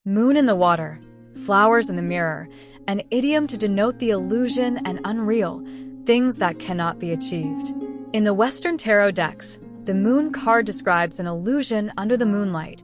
Moon in the water, flowers in the mirror, an idiom to denote the illusion and unreal, things that cannot be achieved. In the Western tarot decks, the moon card describes an illusion under the moonlight,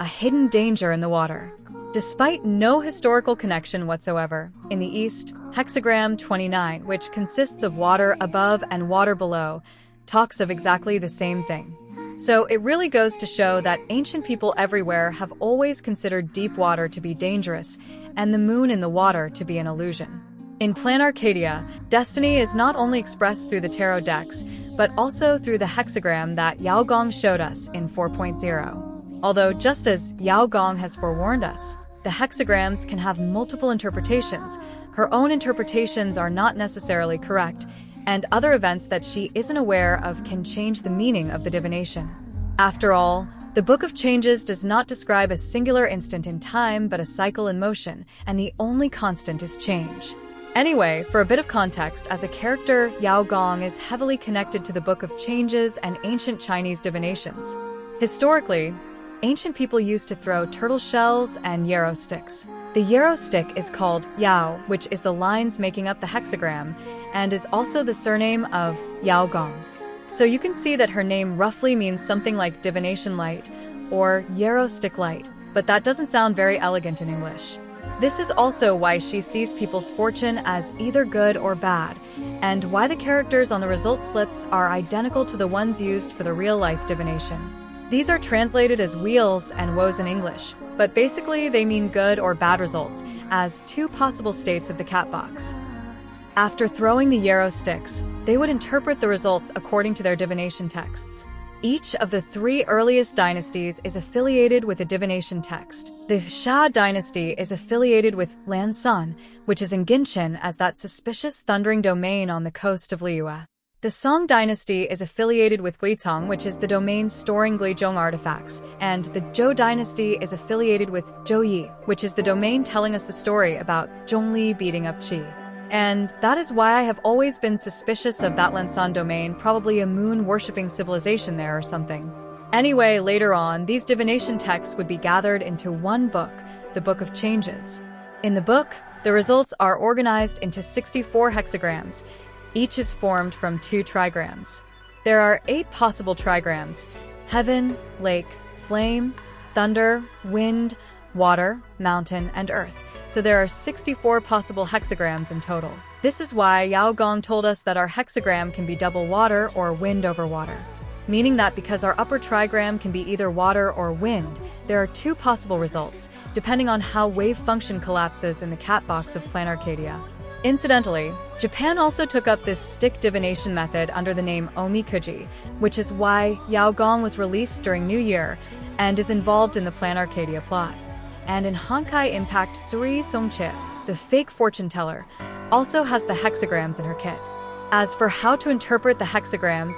a hidden danger in the water. Despite no historical connection whatsoever, in the East, Hexagram 29, which consists of water above and water below, talks of exactly the same thing. So it really goes to show that ancient people everywhere have always considered deep water to be dangerous and the moon in the water to be an illusion. In Planarcadia, destiny is not only expressed through the tarot decks, but also through the hexagram that Yao Guang showed us in 4.0. Although, just as Yao Guang has forewarned us, the hexagrams can have multiple interpretations. Her own interpretations are not necessarily correct, and other events that she isn't aware of can change the meaning of the divination. After all, the Book of Changes does not describe a singular instant in time, but a cycle in motion, and the only constant is change. Anyway, for a bit of context, as a character, Yao Guang is heavily connected to the Book of Changes and ancient Chinese divinations. Historically, ancient people used to throw turtle shells and yarrow sticks. The yarrow stick is called Yao, which is the lines making up the hexagram, and is also the surname of Yao Guang. So you can see that her name roughly means something like divination light or yarrow stick light, but that doesn't sound very elegant in English. This is also why she sees people's fortune as either good or bad, and why the characters on the result slips are identical to the ones used for the real-life divination. These are translated as wheels and woes in English, but basically they mean good or bad results, as two possible states of the cat box. After throwing the yarrow sticks, they would interpret the results according to their divination texts. Each of the three earliest dynasties is affiliated with a divination text. The Xia dynasty is affiliated with Lansan, which is in Ginchen as that suspicious thundering domain on the coast of Liyue. The Song dynasty is affiliated with Guizhong, which is the domain storing Guizhong artifacts, and the Zhou dynasty is affiliated with Zhouyi, which is the domain telling us the story about Zhongli beating up Qi. And that is why I have always been suspicious of that Lansan domain, probably a moon-worshipping civilization there or something. Anyway, later on, these divination texts would be gathered into one book, the Book of Changes. In the book, the results are organized into 64 hexagrams. Each is formed from 2 trigrams. There are 8 possible trigrams: heaven, lake, flame, thunder, wind, water, mountain, and earth. So there are 64 possible hexagrams in total. This is why Yao Guang told us that our hexagram can be double water or wind over water. Meaning that because our upper trigram can be either water or wind, there are 2 possible results, depending on how wave function collapses in the cat box of Planarcadia. Incidentally, Japan also took up this stick divination method under the name Omikuji, which is why Yao Guang was released during New Year and is involved in the Planarcadia plot. And in Honkai Impact 3, Songche, the fake fortune teller, also has the hexagrams in her kit. As for how to interpret the hexagrams,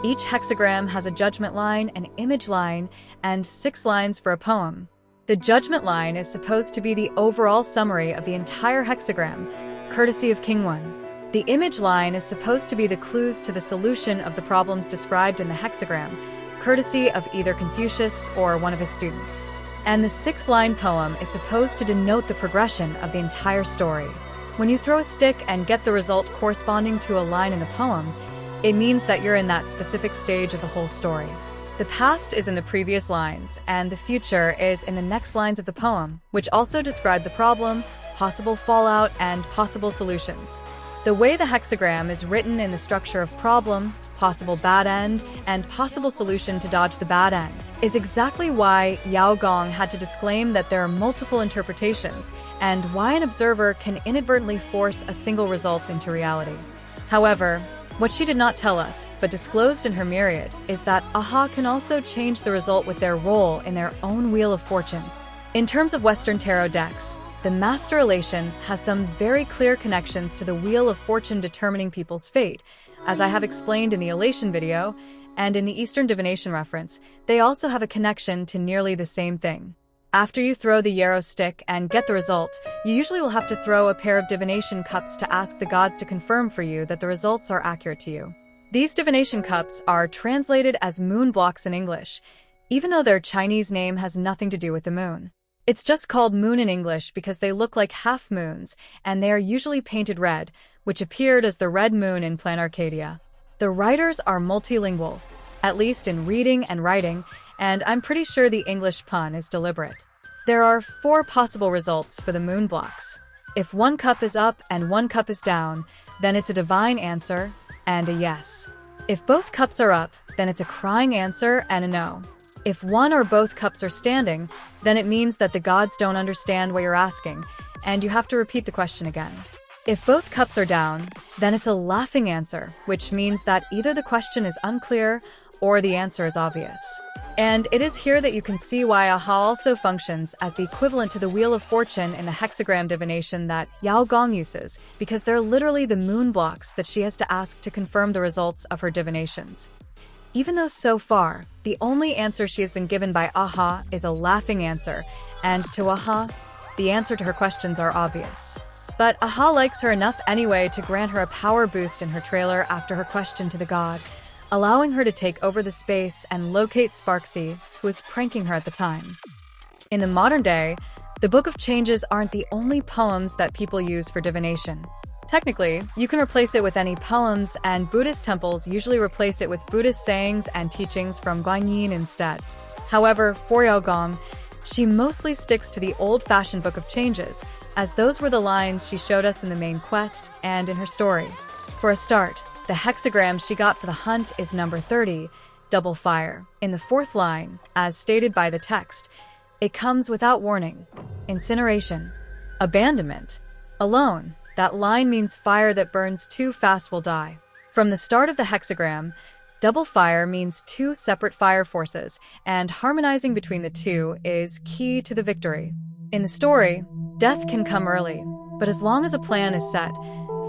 each hexagram has a judgment line, an image line, and 6 lines for a poem. The judgment line is supposed to be the overall summary of the entire hexagram, courtesy of King One. The image line is supposed to be the clues to the solution of the problems described in the hexagram, courtesy of either Confucius or one of his students. And the 6-line poem is supposed to denote the progression of the entire story. When you throw a stick and get the result corresponding to a line in the poem, it means that you're in that specific stage of the whole story. The past is in the previous lines, and the future is in the next lines of the poem, which also describe the problem, possible fallout, and possible solutions. The way the hexagram is written in the structure of problem, possible bad end, and possible solution to dodge the bad end is exactly why Yao Guang had to disclaim that there are multiple interpretations, and why an observer can inadvertently force a single result into reality. However, what she did not tell us, but disclosed in her myriad, is that AHA can also change the result with their role in their own Wheel of Fortune. In terms of Western tarot decks, the Master Elation has some very clear connections to the Wheel of Fortune determining people's fate. As I have explained in the Elation video, and in the Eastern Divination reference, they also have a connection to nearly the same thing. After you throw the yarrow stick and get the result, you usually will have to throw a pair of divination cups to ask the gods to confirm for you that the results are accurate to you. These divination cups are translated as moon blocks in English, even though their Chinese name has nothing to do with the moon. It's just called moon in English because they look like half moons, and they are usually painted red, which appeared as the red moon in Planarcadia. The writers are multilingual, at least in reading and writing, and I'm pretty sure the English pun is deliberate. There are 4 possible results for the moon blocks. If one cup is up and one cup is down, then it's a divine answer and a yes. If both cups are up, then it's a crying answer and a no. If one or both cups are standing, then it means that the gods don't understand what you're asking, and you have to repeat the question again. If both cups are down, then it's a laughing answer, which means that either the question is unclear or the answer is obvious. And it is here that you can see why Aha also functions as the equivalent to the Wheel of Fortune in the Hexagram divination that Yao Guang uses, because they're literally the moon blocks that she has to ask to confirm the results of her divinations. Even though so far, the only answer she has been given by Aha is a laughing answer, and to Aha, the answer to her questions are obvious. But Aha likes her enough anyway to grant her a power boost in her trailer after her question to the god, allowing her to take over the space and locate Sparksy, who was pranking her at the time. In the modern day, the Book of Changes aren't the only poems that people use for divination. Technically, you can replace it with any poems, and Buddhist temples usually replace it with Buddhist sayings and teachings from Guanyin instead. However, for Yao Guang, she mostly sticks to the old-fashioned Book of Changes, as those were the lines she showed us in the main quest and in her story. For a start, the hexagram she got for the hunt is number 30, Double Fire. In the 4th line, as stated by the text, it comes without warning. Incineration. Abandonment. Alone. That line means fire that burns too fast will die. From the start of the hexagram, Double Fire means 2 separate fire forces, and harmonizing between the 2 is key to the victory. In the story, death can come early, but as long as a plan is set,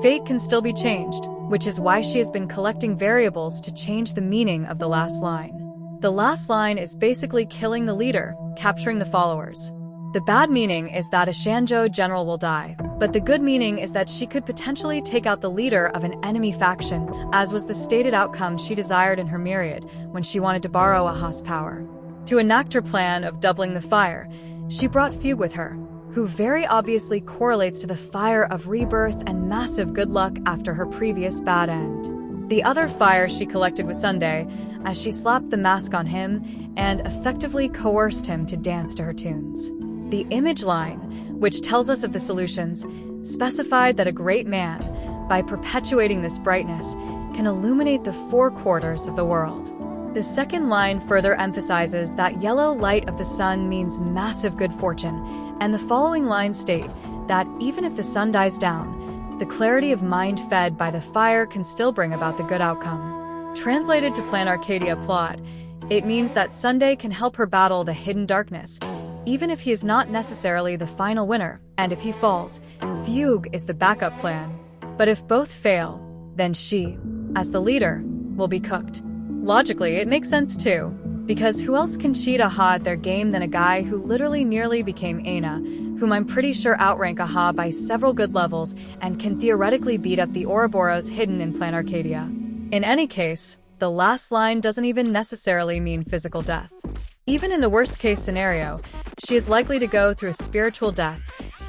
fate can still be changed, which is why she has been collecting variables to change the meaning of the last line. The last line is basically killing the leader, capturing the followers. The bad meaning is that a Shanzhou general will die, but the good meaning is that she could potentially take out the leader of an enemy faction, as was the stated outcome she desired in her myriad when she wanted to borrow Aha's power. To enact her plan of doubling the fire, she brought Fugue with her, who very obviously correlates to the fire of rebirth and massive good luck after her previous bad end. The other fire she collected was Sunday, as she slapped the mask on him and effectively coerced him to dance to her tunes. The image line, which tells us of the solutions, specified that a great man, by perpetuating this brightness, can illuminate the 4 quarters of the world. The second line further emphasizes that yellow light of the sun means massive good fortune, and the following lines state that even if the sun dies down, the clarity of mind fed by the fire can still bring about the good outcome. Translated to Planarcadia plot, it means that Sunday can help her battle the hidden darkness, even if he is not necessarily the final winner, and if he falls, Fugue is the backup plan. But if both fail, then she, as the leader, will be cooked. Logically, it makes sense too, because who else can cheat Aha at their game than a guy who literally nearly became Aina, whom I'm pretty sure outrank Aha by several good levels and can theoretically beat up the Ouroboros hidden in Planarcadia. In any case, the last line doesn't even necessarily mean physical death. Even in the worst-case scenario, she is likely to go through a spiritual death,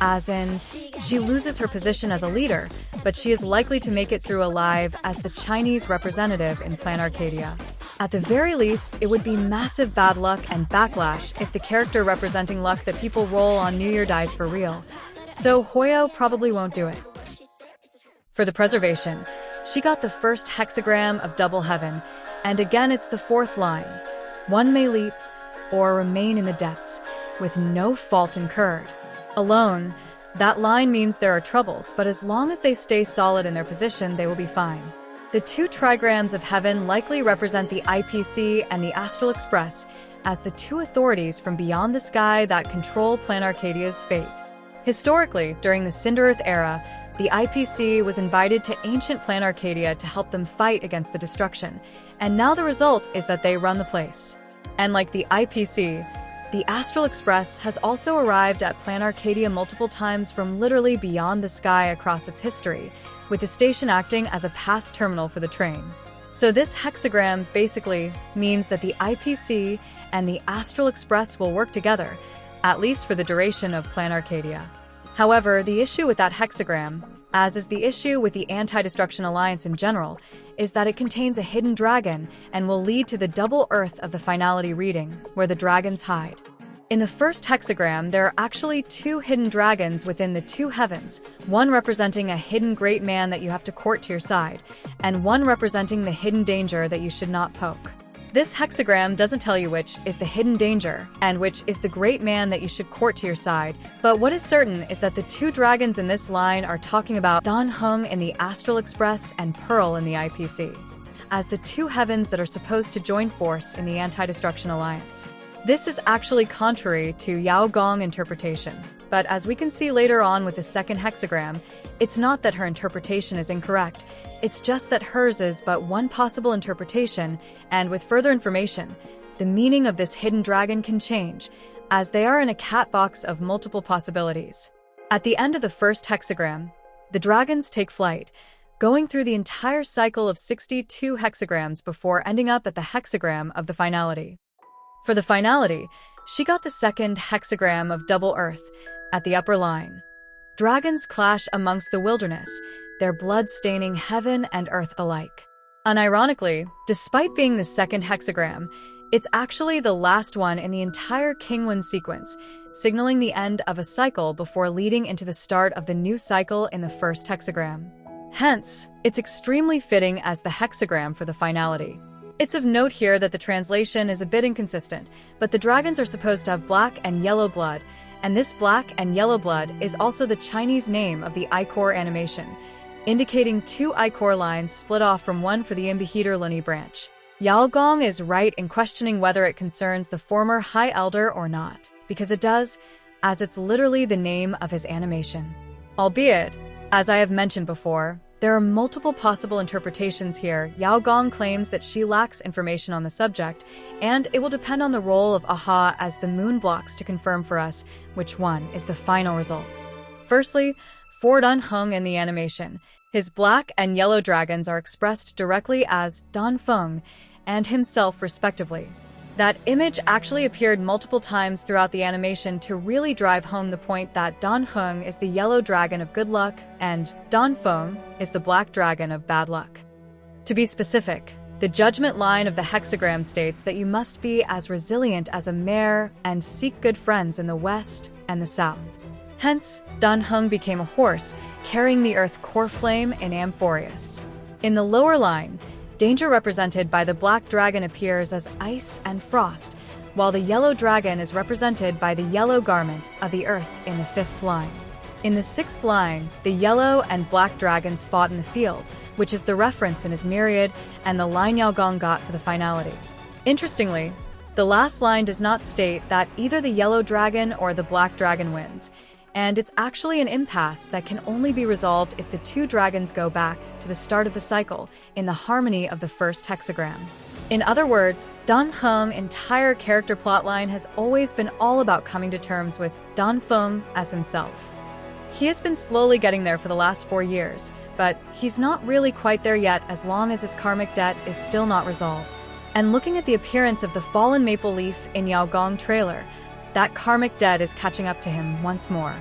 as in, she loses her position as a leader, but she is likely to make it through alive as the Chinese representative in Planarcadia. At the very least, it would be massive bad luck and backlash if the character representing luck that people roll on New Year dies for real, so Hoyo probably won't do it. For the preservation, she got the first hexagram of Double Heaven, and again it's the 4th line. One may leap, or remain in the depths, with no fault incurred. Alone, that line means there are troubles, but as long as they stay solid in their position, they will be fine. The 2 trigrams of heaven likely represent the IPC and the Astral Express as the 2 authorities from beyond the sky that control Planarcadia's fate. Historically, during the Cinder Earth era, the IPC was invited to ancient Planarcadia to help them fight against the destruction, and now the result is that they run the place. And like the IPC, the Astral Express has also arrived at Planarcadia multiple times from literally beyond the sky across its history, with the station acting as a pass terminal for the train. So this hexagram basically means that the IPC and the Astral Express will work together, at least for the duration of Planarcadia. However, the issue with that hexagram, as is the issue with the Anti-Destruction Alliance in general, is that it contains a hidden dragon and will lead to the double Earth of the Finality reading, where the dragons hide. In the first hexagram, there are actually 2 hidden dragons within the 2 heavens, one representing a hidden great man that you have to court to your side, and one representing the hidden danger that you should not poke. This hexagram doesn't tell you which is the hidden danger and which is the great man that you should court to your side, but what is certain is that the 2 dragons in this line are talking about Dan Heng in the Astral Express and Pearl in the IPC, as the 2 heavens that are supposed to join force in the Anti-Destruction Alliance. This is actually contrary to Yao Guang interpretation, but as we can see later on with the second hexagram, it's not that her interpretation is incorrect, it's just that hers is but one possible interpretation, and with further information, the meaning of this hidden dragon can change, as they are in a cat box of multiple possibilities. At the end of the first hexagram, the dragons take flight, going through the entire cycle of 62 hexagrams before ending up at the hexagram of the Finality. For the Finality, she got the second hexagram of double Earth at the upper line. Dragons clash amongst the wilderness, their blood staining heaven and earth alike. Unironically, despite being the second hexagram, it's actually the last one in the entire Kingwen sequence, signaling the end of a cycle before leading into the start of the new cycle in the first hexagram. Hence, it's extremely fitting as the hexagram for the Finality. It's of note here that the translation is a bit inconsistent, but the dragons are supposed to have black and yellow blood, and this black and yellow blood is also the Chinese name of the ichor animation, indicating 2 ichor lines split off from one for the Imbeheater lineage branch. Yao Guang is right in questioning whether it concerns the former High Elder or not, because it does, as it's literally the name of his animation. Albeit, as I have mentioned before, there are multiple possible interpretations here. Yao Guang claims that she lacks information on the subject, and it will depend on the role of Aha as the moon blocks to confirm for us which one is the final result. Firstly, for Dan Heng in the animation, his black and yellow dragons are expressed directly as Dan Feng and himself respectively. That image actually appeared multiple times throughout the animation to really drive home the point that Dan Heng is the yellow dragon of good luck and Dan Feng is the black dragon of bad luck. To be specific, the judgment line of the hexagram states that you must be as resilient as a mare and seek good friends in the west and the south. Hence, Dan Heng became a horse, carrying the earth core flame in Amphoreus. In the lower line, danger represented by the black dragon appears as ice and frost, while the yellow dragon is represented by the yellow garment of the earth in the 5th line. In the 6th line, the yellow and black dragons fought in the field, which is the reference in his myriad and the line Yao Guang got for the Finality. Interestingly, the last line does not state that either the yellow dragon or the black dragon wins, and it's actually an impasse that can only be resolved if the 2 dragons go back to the start of the cycle in the harmony of the first hexagram. In other words, Dan Heng's entire character plotline has always been all about coming to terms with Dan Feng as himself. He has been slowly getting there for the last 4 years, but he's not really quite there yet as long as his karmic debt is still not resolved. And looking at the appearance of the fallen maple leaf in Yao Guang trailer, that karmic debt is catching up to him once more.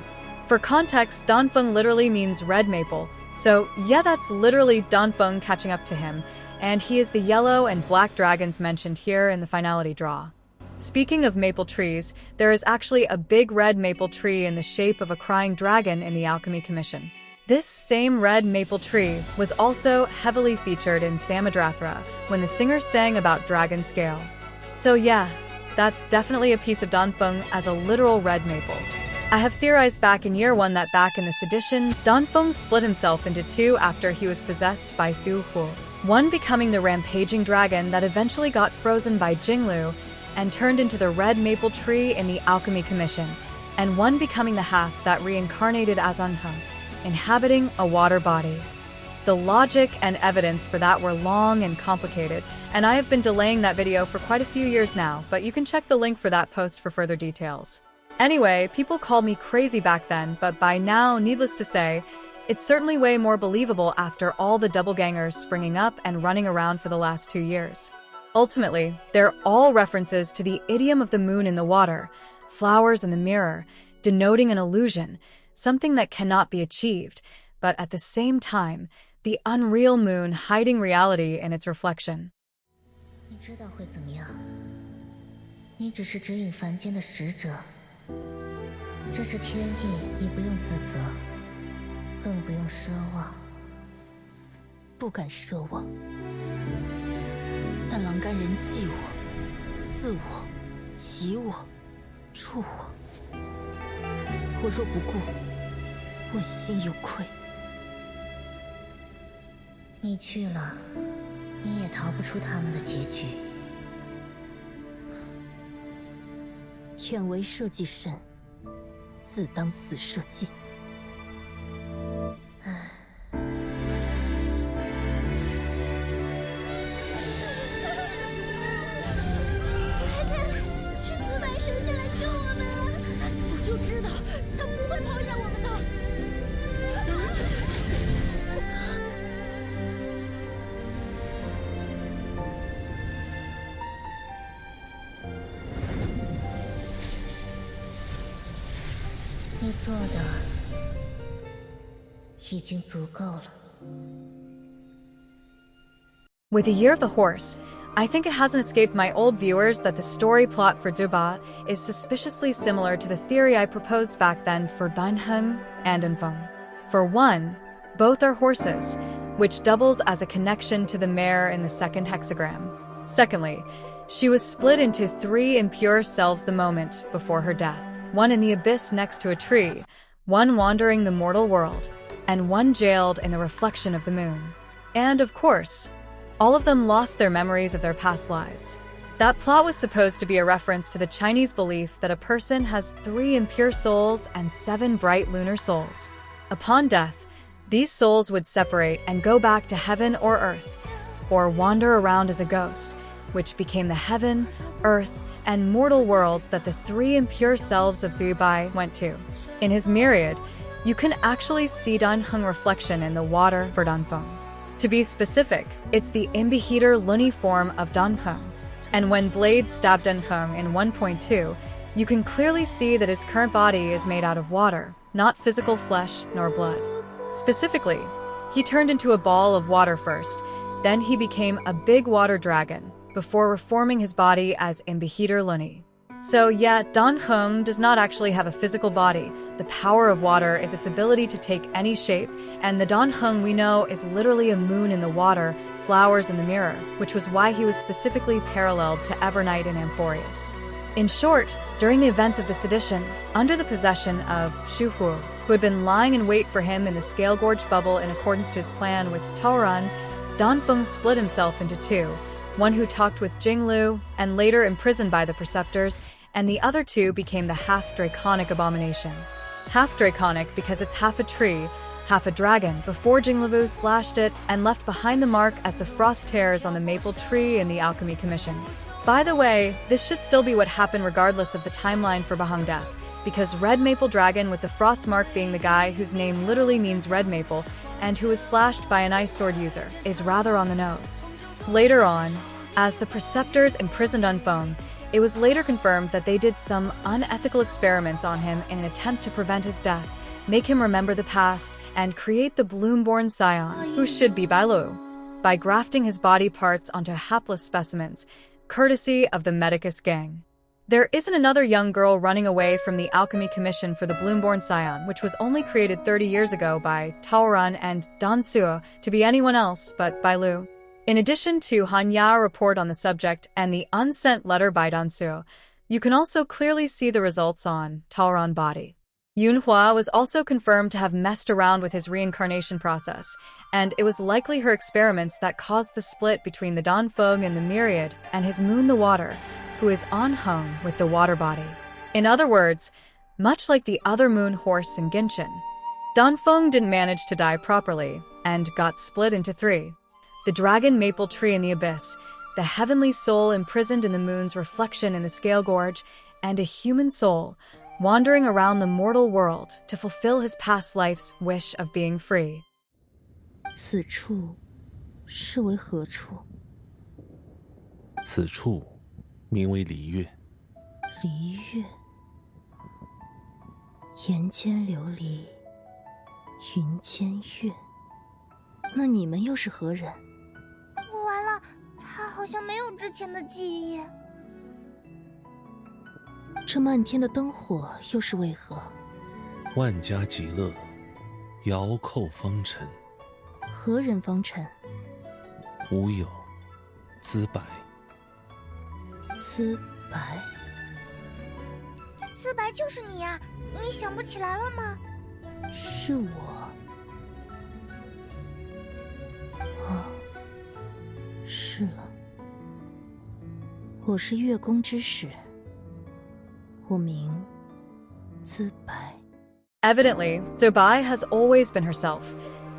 For context, Dan Feng literally means red maple, so yeah, that's literally Dan Feng catching up to him, and he is the yellow and black dragons mentioned here in the Finality draw. Speaking of maple trees, there is actually a big red maple tree in the shape of a crying dragon in the Alchemy Commission. This same red maple tree was also heavily featured in Samadrathra when the singers sang about dragon scale. So yeah, that's definitely a piece of Dan Feng as a literal red maple. I have theorized back in year 1 that back in this edition, Dan Feng split himself into 2 after he was possessed by Su Hu, one becoming the rampaging dragon that eventually got frozen by Jinglu and turned into the red maple tree in the Alchemy Commission, and one becoming the half that reincarnated as Anheng, inhabiting a water body. The logic and evidence for that were long and complicated, and I have been delaying that video for quite a few years now, but you can check the link for that post for further details. Anyway, people called me crazy back then, but by now, needless to say, it's certainly way more believable after all the doublegangers springing up and running around for the last 2 years. Ultimately, they're all references to the idiom of the moon in the water, flowers in the mirror, denoting an illusion, something that cannot be achieved, but at the same time, the unreal moon hiding reality in its reflection. 你知道会怎么样？你只是指引凡间的使者，这是天意，你不用自责，更不用奢望。不敢奢望，但栏杆人忌我、似我、欺我、触我，我若不顾，问心有愧。你去了，你也逃不出他们的结局。天为设计神，自当死设计。神仙来救我们了！我就知道他不会抛下我们的。你做的已经足够了。With the Year of the Horse, I think it hasn't escaped my old viewers that the story plot for Duba is suspiciously similar to the theory I proposed back then for Danheng and Enfeng. For one, both are horses, which doubles as a connection to the mare in the second hexagram. Secondly, she was split into 3 impure selves the moment before her death, one in the abyss next to a tree, one wandering the mortal world, and one jailed in the reflection of the moon. And of course, all of them lost their memories of their past lives. That plot was supposed to be a reference to the Chinese belief that a person has 3 impure souls and 7 bright lunar souls. Upon death, these souls would separate and go back to heaven or earth, or wander around as a ghost, which became the heaven, earth, and mortal worlds that the 3 impure selves of Zhu Bai went to. In his myriad, you can actually see Danheng reflection in the water for Danfeng. To be specific, it's the Imbeheater Luni form of Danheng. And when Blade stabbed Danheng in 1.2, you can clearly see that his current body is made out of water, not physical flesh nor blood. Specifically, he turned into a ball of water first, then he became a big water dragon, before reforming his body as Imbeheater Luni. So yeah, Danheng does not actually have a physical body. The power of water is its ability to take any shape, and the Danheng we know is literally a moon in the water, flowers in the mirror, which was why he was specifically paralleled to Evernight and Amphoreus. In short, during the events of the sedition, under the possession of Shu Hu, who had been lying in wait for him in the Scale Gorge bubble in accordance to his plan with Taoran, Danfeng split himself into 2, one who talked with Jinglu and later imprisoned by the Preceptors, and the other 2 became the half-draconic abomination. Half-draconic because it's half a tree, half a dragon, before Jinglu slashed it and left behind the mark as the frost tears on the maple tree in the Alchemy Commission. By the way, this should still be what happened regardless of the timeline for Bahang Death, because Red Maple Dragon with the frost mark being the guy whose name literally means red maple and who was slashed by an ice sword user is rather on the nose. Later on, as the Preceptors imprisoned Unfeng, it was later confirmed that they did some unethical experiments on him in an attempt to prevent his death, make him remember the past, and create the Bloomborn Scion, who should be Bailu, by grafting his body parts onto hapless specimens, courtesy of the Medicus gang. There isn't another young girl running away from the Alchemy Commission for the Bloomborn Scion, which was only created 30 years ago by Taoran and Dan Suo, to be anyone else but Bailu. In addition to Han Ya's report on the subject and the unsent letter by Dan Suo, you can also clearly see the results on Taoran body. Yunhua was also confirmed to have messed around with his reincarnation process, and it was likely her experiments that caused the split between the Danfeng and the Myriad and his moon the Water, who is Anheng with the water body. In other words, much like the other moon horse in Genshin, Danfeng didn't manage to die properly and got split into 3. The dragon maple tree in the abyss, the heavenly soul imprisoned in the moon's reflection in the Scale Gorge, and a human soul wandering around the mortal world to fulfill his past life's wish of being free. 此处是为何处？此处名为离月。离月，岩间琉璃，云间月。那你们又是何人？完了，他好像没有之前的记忆。这漫天的灯火又是为何？万家极乐，遥叩方尘。何人方尘？无有，资白。资白？资白就是你呀，你想不起来了吗？是我。哦，是了，我是月宫之使，我名资白。 Evidently, Zubai has always been herself.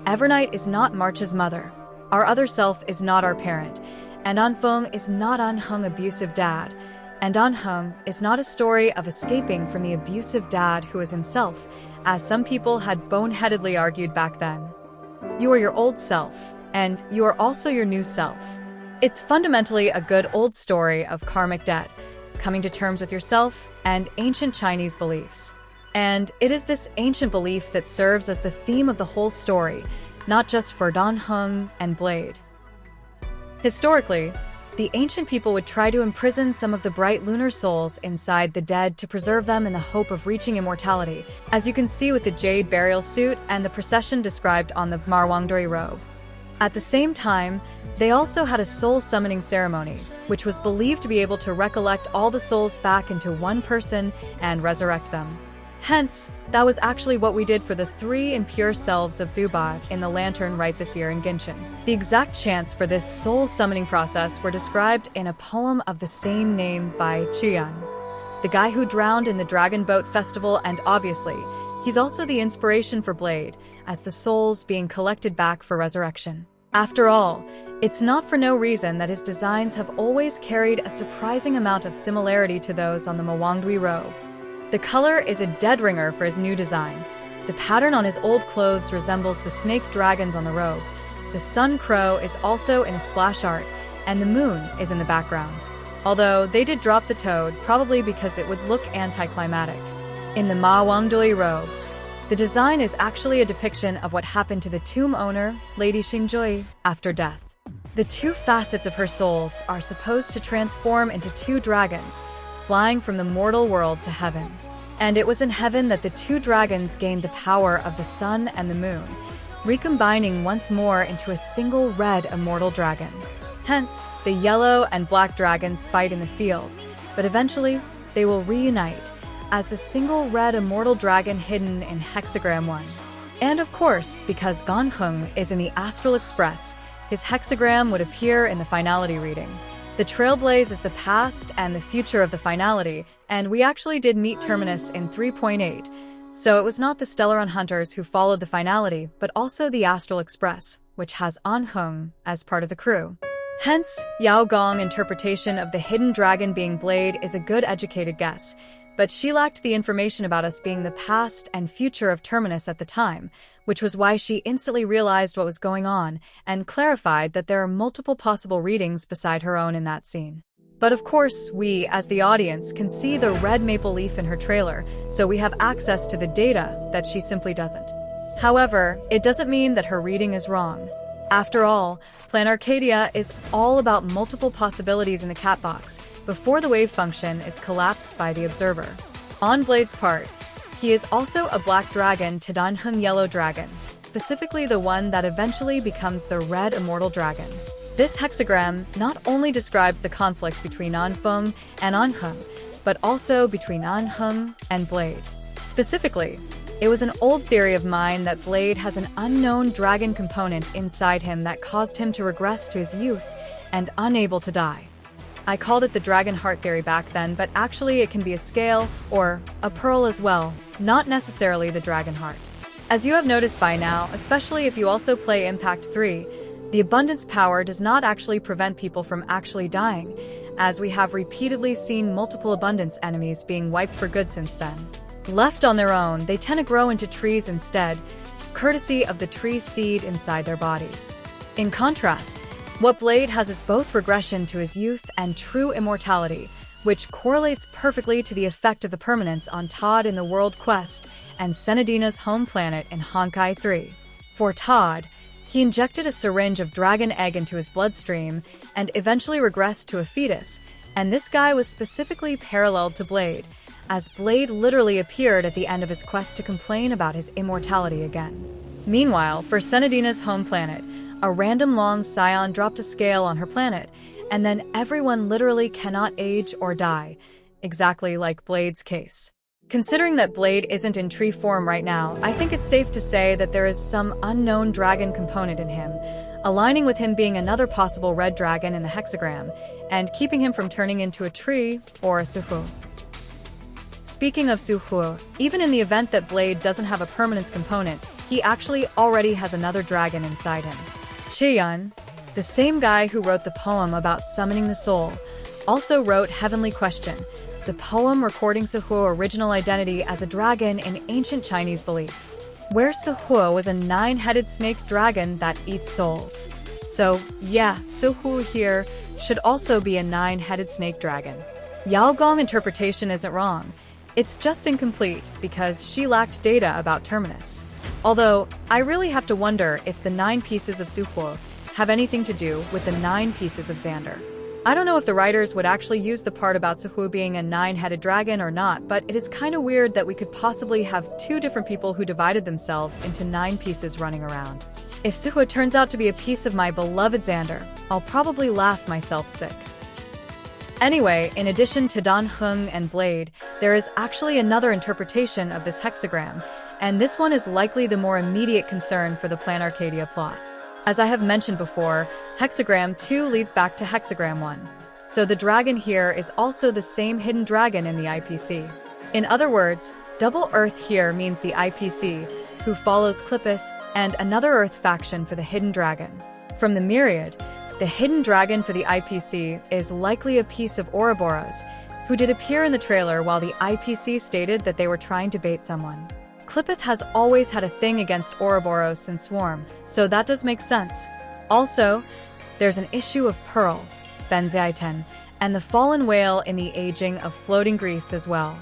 Evernight is not March's mother. Our other self is not our parent. And Anfeng is not Anheng abusive dad. And Anheng is not a story of escaping from the abusive dad who is himself, as some people had boneheadedly argued back then. You are your old self, and you are also your new self. It's fundamentally a good old story of karmic debt, coming to terms with yourself and ancient Chinese beliefs. And it is this ancient belief that serves as the theme of the whole story, not just for Danheng and Blade. Historically, the ancient people would try to imprison some of the bright lunar souls inside the dead to preserve them in the hope of reaching immortality, as you can see with the jade burial suit and the procession described on the Marwangduri robe. At the same time, they also had a soul summoning ceremony, which was believed to be able to recollect all the souls back into one person and resurrect them. Hence, that was actually what we did for the 3 impure selves of Zubai in the Lantern Rite this year in Genshin. The exact chants for this soul summoning process were described in a poem of the same name by Qian, the guy who drowned in the Dragon Boat Festival, and obviously, he's also the inspiration for Blade, as the souls being collected back for resurrection. After all, it's not for no reason that his designs have always carried a surprising amount of similarity to those on the Mawangdui robe. The color is a dead ringer for his new design. The pattern on his old clothes resembles the snake dragons on the robe. The sun crow is also in a splash art, and the moon is in the background. Although they did drop the toad, probably because it would look anticlimactic. In the Ma Wangdui robe, the design is actually a depiction of what happened to the tomb owner, Lady Xingjui, after death. The 2 facets of her souls are supposed to transform into 2 dragons, flying from the mortal world to heaven. And it was in heaven that the 2 dragons gained the power of the sun and the moon, recombining once more into a single red immortal dragon. Hence, the yellow and black dragons fight in the field, but eventually they will reunite as the single red immortal dragon hidden in Hexagram 1. And of course, because Ganheng is in the Astral Express, his hexagram would appear in the Finality reading. The Trailblazer is the past and the future of the Finality, and we actually did meet Terminus in 3.8, so it was not the Stellaron Hunters who followed the Finality, but also the Astral Express, which has Anheng as part of the crew. Hence, Yao Guang interpretation of the hidden dragon being Blade is a good educated guess, but she lacked the information about us being the past and future of Terminus at the time, which was why she instantly realized what was going on and clarified that there are multiple possible readings beside her own in that scene. But of course, we, as the audience, can see the red maple leaf in her trailer, so we have access to the data that she simply doesn't. However, it doesn't mean that her reading is wrong. After all, Planarcadia is all about multiple possibilities in the cat box, before the wave function is collapsed by the observer. On Blade's part, he is also a black dragon to Danheng yellow dragon, specifically the one that eventually becomes the red immortal dragon. This hexagram not only describes the conflict between Anfeng and Anheng, but also between Anheng and Blade. Specifically, it was an old theory of mine that Blade has an unknown dragon component inside him that caused him to regress to his youth and unable to die. I called it the dragon heart theory back then, but actually it can be a scale or a pearl as well, not necessarily the dragon heart. As you have noticed by now, especially if you also play Impact 3, the abundance power does not actually prevent people from actually dying, as we have repeatedly seen multiple abundance enemies being wiped for good since then. Left on their own, they tend to grow into trees instead, courtesy of the tree seed inside their bodies. In contrast, what Blade has is both regression to his youth and true immortality, which correlates perfectly to the effect of the permanence on Todd in the World Quest and Senadina's home planet in Honkai 3. For Todd, he injected a syringe of dragon egg into his bloodstream and eventually regressed to a fetus, and this guy was specifically paralleled to Blade, as Blade literally appeared at the end of his quest to complain about his immortality again. Meanwhile, for Senadina's home planet, a random long scion dropped a scale on her planet, and then everyone literally cannot age or die, exactly like Blade's case. Considering that Blade isn't in tree form right now, I think it's safe to say that there is some unknown dragon component in him, aligning with him being another possible red dragon in the hexagram, and keeping him from turning into a tree or a Suhu. Speaking of Suhu, even in the event that Blade doesn't have a permanence component, he actually already has another dragon inside him. Chiyun, the same guy who wrote the poem about summoning the soul, also wrote Heavenly Question, the poem recording Suhu's original identity as a dragon in ancient Chinese belief, where Suhu was a 9-headed snake dragon that eats souls. So yeah, Suhu here should also be a 9-headed snake dragon. Yao Guang interpretation isn't wrong, it's just incomplete because she lacked data about Terminus. Although, I really have to wonder if the 9 pieces of Suhu have anything to do with the 9 pieces of Xander. I don't know if the writers would actually use the part about Suhu being a 9-headed dragon or not, but it is kind of weird that we could possibly have 2 different people who divided themselves into 9 pieces running around. If Suhu turns out to be a piece of my beloved Xander, I'll probably laugh myself sick. Anyway, in addition to Dan Heng and Blade, there is actually another interpretation of this hexagram, and this one is likely the more immediate concern for the Planarcadia plot. As I have mentioned before, Hexagram 2 leads back to Hexagram 1, so the dragon here is also the same hidden dragon in the IPC. In other words, Double Earth here means the IPC, who follows Clippeth, and another Earth faction for the hidden dragon. From the Myriad, the hidden dragon for the IPC is likely a piece of Ouroboros, who did appear in the trailer while the IPC stated that they were trying to bait someone. Clippeth has always had a thing against Ouroboros and Swarm, so that does make sense. Also, there's an issue of Pearl, Benziaiten, and the fallen whale in the aging of floating Greece as well.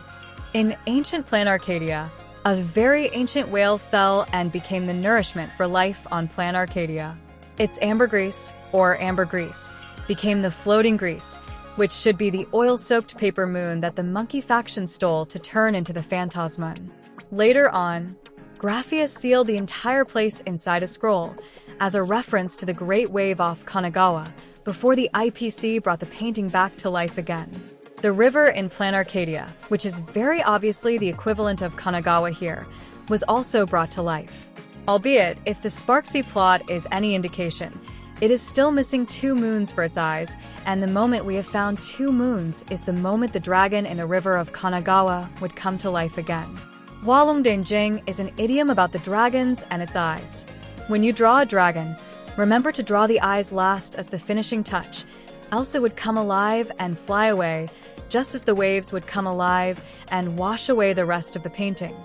In ancient Planarcadia, a very ancient whale fell and became the nourishment for life on Planarcadia. Its ambergris, or ambergris, became the floating grease, which should be the oil-soaked paper moon that the monkey faction stole to turn into the Phantasmoon. Later on, Graphia sealed the entire place inside a scroll, as a reference to the Great Wave off Kanagawa, before the IPC brought the painting back to life again. The river in Planarcadia, which is very obviously the equivalent of Kanagawa here, was also brought to life. Albeit, if the Sparksy plot is any indication, it is still missing 2 moons for its eyes, and the moment we have found 2 moons is the moment the dragon in the river of Kanagawa would come to life again. Hualong Denjing is an idiom about the dragons and its eyes. When you draw a dragon, remember to draw the eyes last as the finishing touch, else it would come alive and fly away, just as the waves would come alive and wash away the rest of the painting.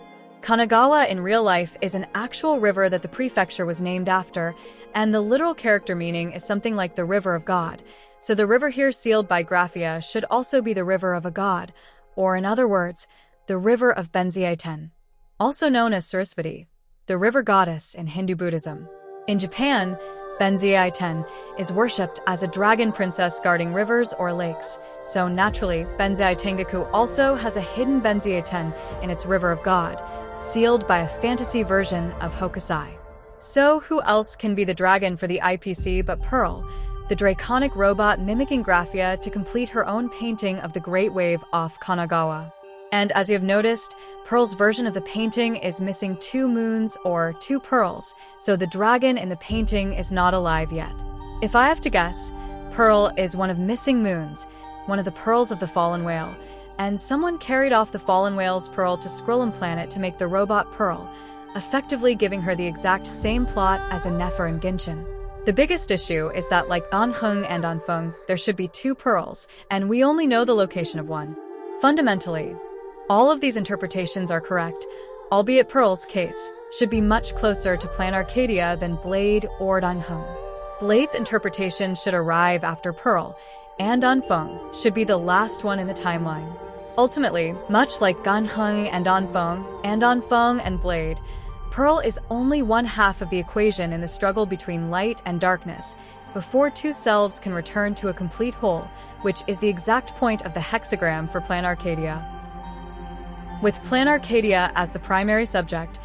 Kanagawa in real life is an actual river that the prefecture was named after, and the literal character meaning is something like the River of God, so the river here sealed by Graphia should also be the river of a god, or in other words, the river of Benziaiten, also known as Sarasvati, the river goddess in Hindu Buddhism. In Japan, Benziaiten is worshipped as a dragon princess guarding rivers or lakes, so naturally, Benziaitengaku also has a hidden Benziaiten in its river of God, sealed by a fantasy version of Hokusai. So who else can be the dragon for the IPC but Pearl, the draconic robot mimicking Graphia to complete her own painting of the Great Wave off Kanagawa? And as you have noticed, Pearl's version of the painting is missing 2 moons or 2 pearls, so the dragon in the painting is not alive yet. If I have to guess, Pearl is one of missing moons, one of the pearls of the fallen whale, and someone carried off the fallen whale's pearl to Skrullum planet to make the robot Pearl, effectively giving her the exact same plot as a Nefer and Genshin. The biggest issue is that like Anheng and Anfeng, there should be 2 pearls, and we only know the location of one. Fundamentally, all of these interpretations are correct, albeit Pearl's case should be much closer to Planarcadia than Blade or Danheng. Blade's interpretation should arrive after Pearl, and Anfeng should be the last one in the timeline. Ultimately, much like Ganheng and Anfeng and Blade, Pearl is only one half of the equation in the struggle between light and darkness, before two selves can return to a complete whole, which is the exact point of the hexagram for Planarcadia. With Planarcadia as the primary subject,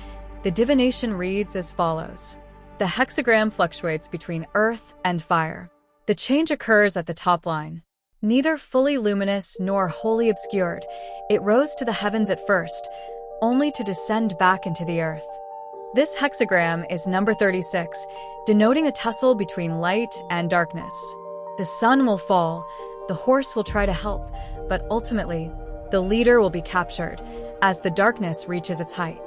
the divination reads as follows. The hexagram fluctuates between earth and fire. The change occurs at the top line. Neither fully luminous nor wholly obscured, it rose to the heavens at first, only to descend back into the earth. This hexagram is number 36, denoting a tussle between light and darkness. The sun will fall, the horse will try to help, but ultimately, the leader will be captured as the darkness reaches its height.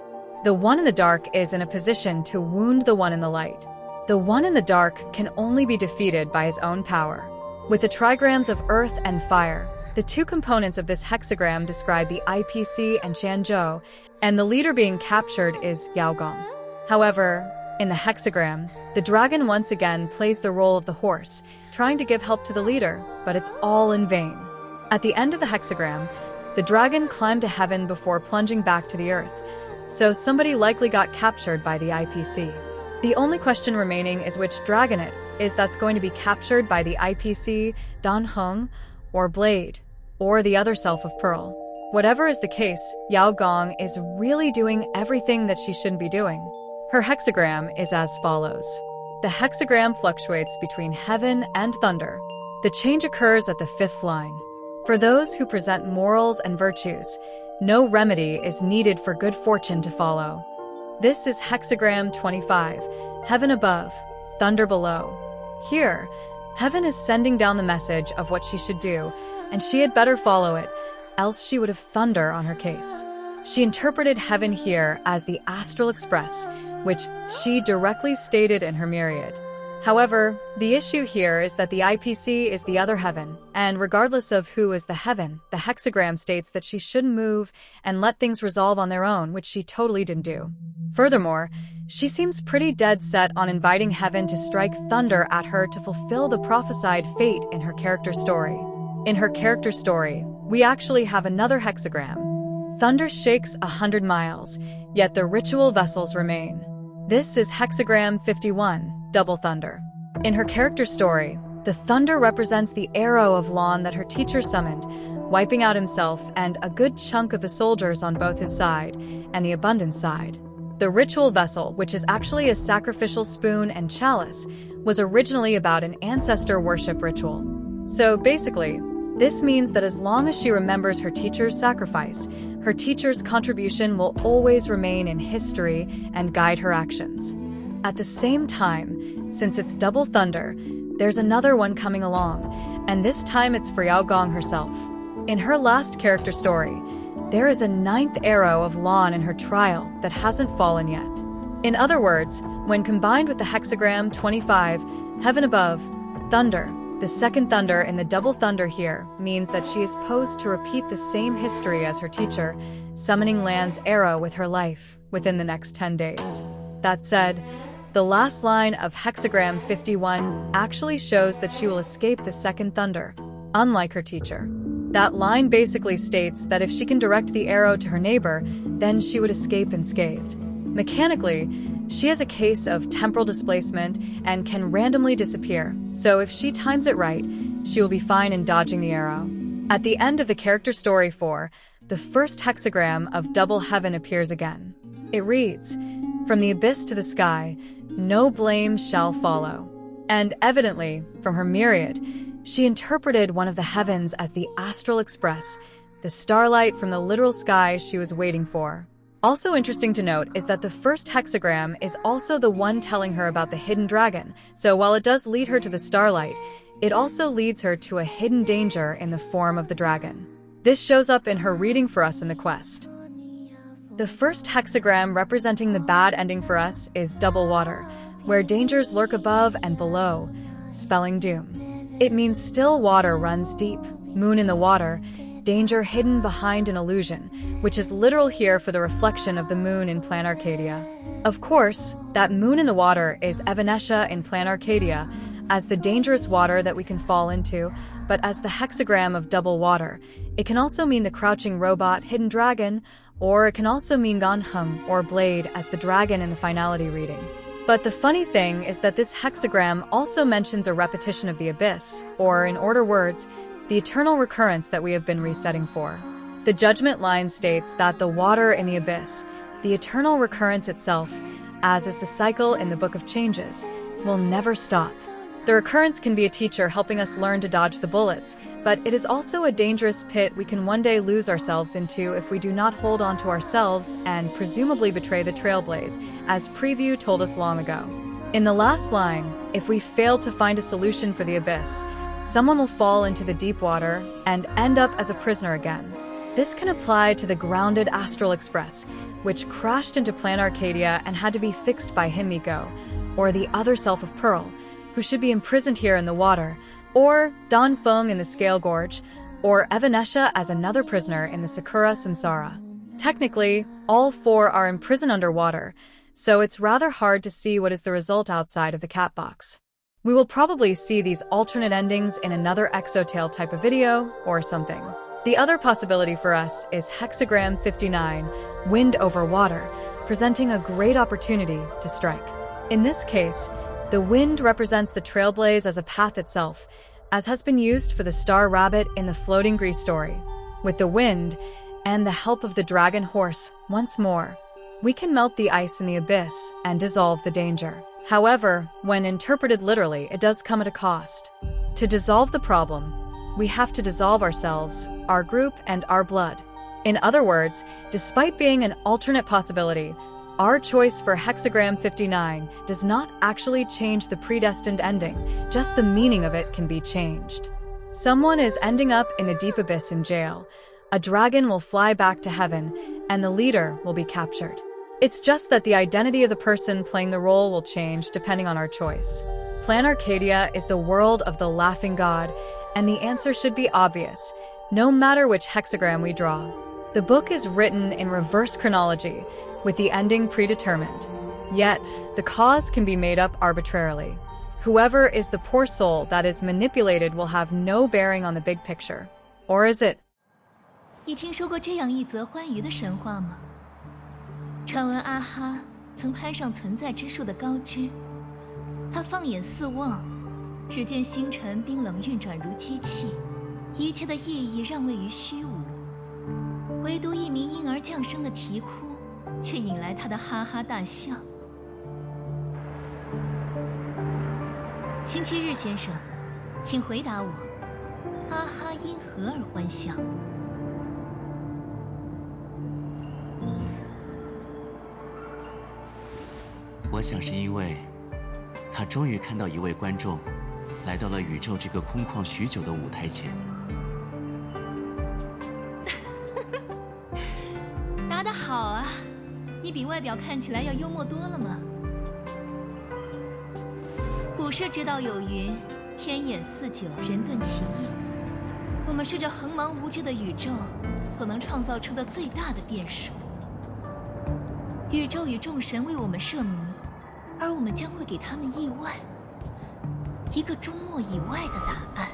The one in the dark is in a position to wound the one in the light. The one in the dark can only be defeated by his own power. With the trigrams of earth and fire, the two components of this hexagram describe the IPC and Qianzhou, and the leader being captured is Yao Guang. However, in the hexagram, the dragon once again plays the role of the horse, trying to give help to the leader, but it's all in vain. At the end of the hexagram, the dragon climbed to heaven before plunging back to the earth, so somebody likely got captured by the IPC. The only question remaining is which dragon it is that's going to be captured by the IPC, Danheng, or Blade, or the other self of Pearl. Whatever is the case, Yao Guang is really doing everything that she shouldn't be doing. Her hexagram is as follows. The hexagram fluctuates between heaven and thunder. The change occurs at the fifth line. For those who present morals and virtues, no remedy is needed for good fortune to follow. This is hexagram 25, heaven above, thunder below. Here, heaven is sending down the message of what she should do, and she had better follow it, else she would have thunder on her case. She interpreted heaven here as the astral express, which she directly stated in her myriad. However, the issue here is that the IPC is the other heaven, and regardless of who is the heaven, the hexagram states that she shouldn't move and let things resolve on their own, which she totally didn't do. Furthermore, she seems pretty dead set on inviting heaven to strike thunder at her to fulfill the prophesied fate in her character story. In her character story, we actually have another hexagram. Thunder shakes 100 miles, yet the ritual vessels remain. This is hexagram 51, double thunder. In her character story, the thunder represents the arrow of Lan that her teacher summoned, wiping out himself and a good chunk of the soldiers on both his side and the abundance side. The ritual vessel, which is actually a sacrificial spoon and chalice, was originally about an ancestor worship ritual. So basically, this means that as long as she remembers her teacher's sacrifice, her teacher's contribution will always remain in history and guide her actions. At the same time, since it's double thunder, there's another one coming along, and this time it's for Yao Guang herself. In her last character story, there is a 9th arrow of Lan in her trial that hasn't fallen yet. In other words, when combined with the hexagram 25, heaven above, thunder, the second thunder in the double thunder here means that she is posed to repeat the same history as her teacher, summoning Lan's arrow with her life within the next 10 days. That said, the last line of hexagram 51 actually shows that she will escape the second thunder, unlike her teacher. That line basically states that if she can direct the arrow to her neighbor, then she would escape unscathed. Mechanically, she has a case of temporal displacement and can randomly disappear, so if she times it right, she will be fine in dodging the arrow. At the end of the character story 4, the first hexagram of double heaven appears again. It reads, "From the abyss to the sky, no blame shall follow." And evidently, from her myriad, she interpreted one of the heavens as the astral express, the starlight from the literal sky she was waiting for. Also interesting to note is that the first hexagram is also the one telling her about the hidden dragon, so while it does lead her to the starlight, it also leads her to a hidden danger in the form of the dragon. This shows up in her reading for us in the quest. The first hexagram representing the bad ending for us is double water, where dangers lurk above and below, spelling doom. It means still water runs deep, moon in the water, danger hidden behind an illusion, which is literal here for the reflection of the moon in Planarcadia. Of course, that moon in the water is Evanescia in Planarcadia, as the dangerous water that we can fall into, but as the hexagram of double water. It can also mean the crouching robot, hidden dragon, or it can also mean Ganheng or blade as the dragon in the finality reading. But the funny thing is that this hexagram also mentions a repetition of the abyss, or in order words, the eternal recurrence that we have been resetting for. The judgment line states that the water in the abyss, the eternal recurrence itself, as is the cycle in the Book of Changes, will never stop. The recurrence can be a teacher helping us learn to dodge the bullets, but it is also a dangerous pit we can one day lose ourselves into if we do not hold on to ourselves and presumably betray the Trailblaze, as Preview told us long ago. In the last line, if we fail to find a solution for the abyss, someone will fall into the deep water and end up as a prisoner again. This can apply to the grounded Astral Express, which crashed into Planarcadia and had to be fixed by Himiko, or the other self of Pearl, who should be imprisoned here in the water, or Dan Feng in the Scale Gorge, or Evanesha as another prisoner in the Sakura Samsara. Technically, all four are imprisoned underwater, so it's rather hard to see what is the result outside of the cat box. We will probably see these alternate endings in another Exotale type of video, or something. The other possibility for us is Hexagram 59, Wind over Water, presenting a great opportunity to strike. In this case, the wind represents the Trailblaze as a path itself, as has been used for the Star Rabbit in the Floating Grease story. With the wind, and the help of the dragon horse, once more, we can melt the ice in the abyss and dissolve the danger. However, when interpreted literally, it does come at a cost. To dissolve the problem, we have to dissolve ourselves, our group, and our blood. In other words, despite being an alternate possibility, our choice for Hexagram 59 does not actually change the predestined ending, just the meaning of it can be changed. Someone is ending up in the deep abyss in jail, a dragon will fly back to heaven, and the leader will be captured. It's just that the identity of the person playing the role will change depending on our choice. Planarcadia is the world of the laughing god, and the answer should be obvious, no matter which hexagram we draw. The book is written in reverse chronology, with the ending predetermined. Yet, the cause can be made up arbitrarily. Whoever is the poor soul that is manipulated will have no bearing on the big picture. Or is it? 你听说过这样一则欢愉的神话吗？传闻阿哈曾攀上存在之树的高枝，他放眼四望，只见星辰冰冷运转如机器，一切的意义让位于虚无。唯独一名婴儿降生的啼哭，却引来他的哈哈大笑。星期日先生，请回答我，阿哈因何而欢笑？我想是因为，他终于看到一位观众，来到了宇宙这个空旷许久的舞台前。答得好啊，你比外表看起来要幽默多了嘛。古诗之道有云：天眼四九，人遁其意。我们是这恒茫无知的宇宙所能创造出的最大的变数。宇宙与众神为我们设谜，而我们将会给他们意外，一个终末以外的答案。